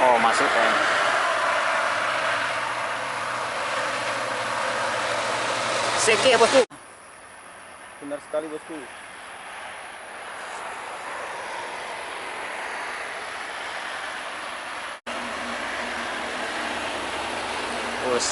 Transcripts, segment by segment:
Oh, masuk kan. Seke bosku. Benar sekali bosku. Bos.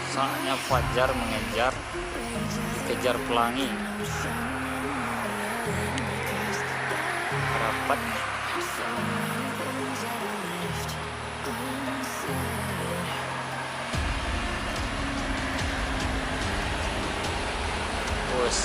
Saatnya Fajar dikejar pelangi. Rapat. Bos.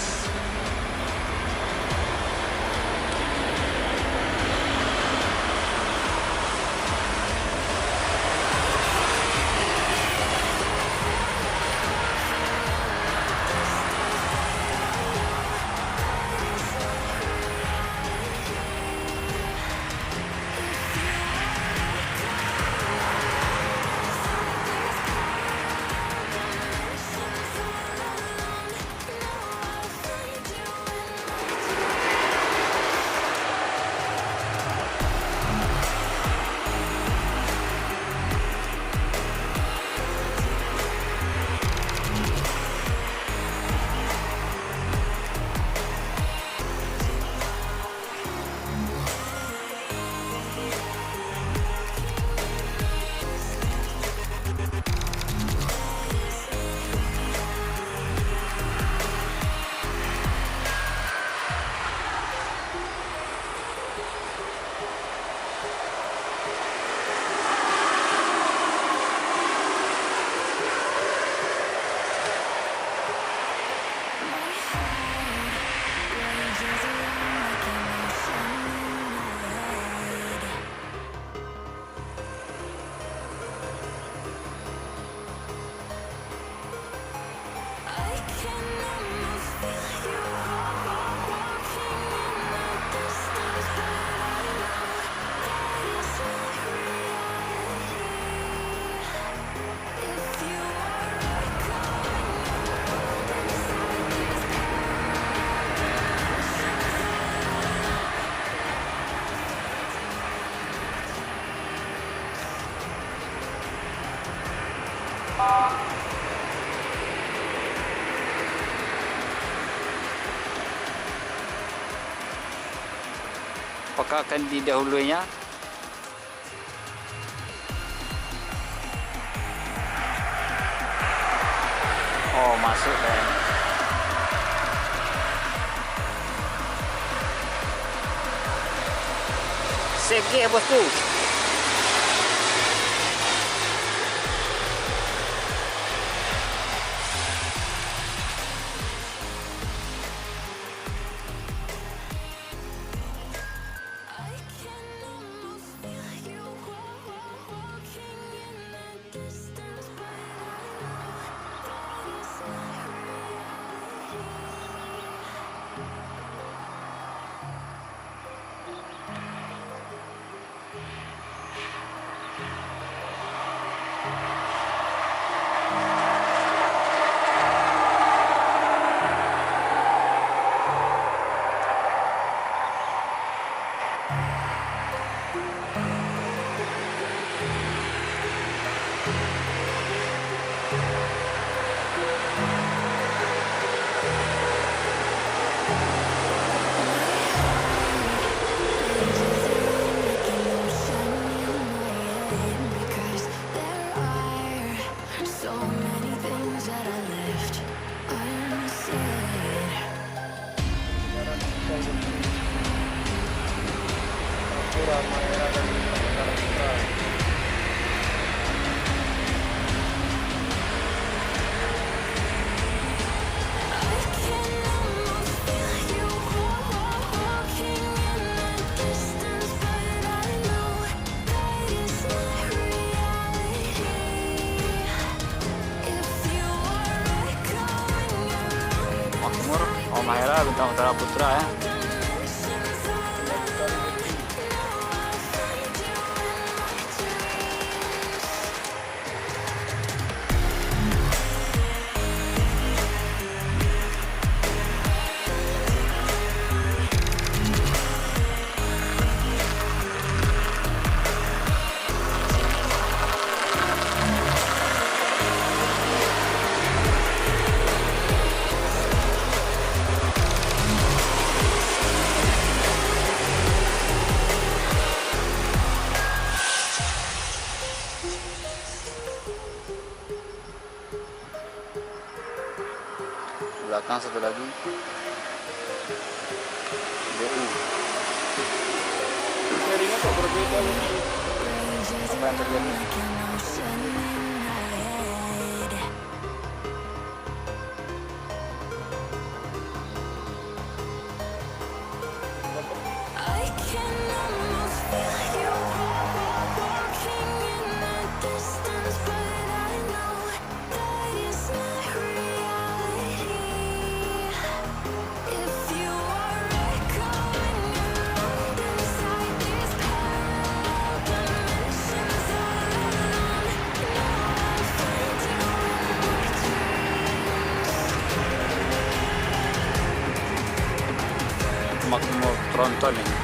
Apakah akan didahulunya? Oh, masuk kan. Seke bosku. So many things that I left unsaid. Pura Maera dan Negara Putra. I can almost feel you walking in the distance, but I know that is not reality. If you are echoing around Makmur, Om Hera, Bintang Utara Putra ya. dimensions, Belakang satu lagi BU. Jaringan kok berbeda bosku. Apa yang terjadi? like an ocean in my head. I can almost feel you walking in the distance, but I know that is not reality. If you are echoing around inside these parallel dimensions, I'll find you in my dreams. Makmur Tronton ini.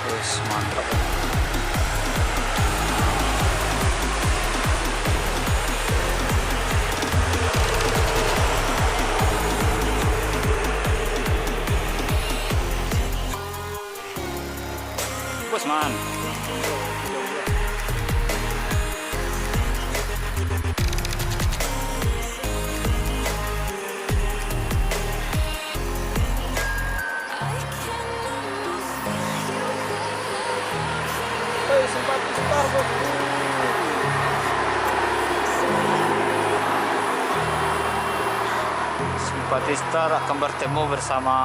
Terus mantap. Bosman. Hei, sempat sebentar bosku. Simpati Star akan bertemu bersama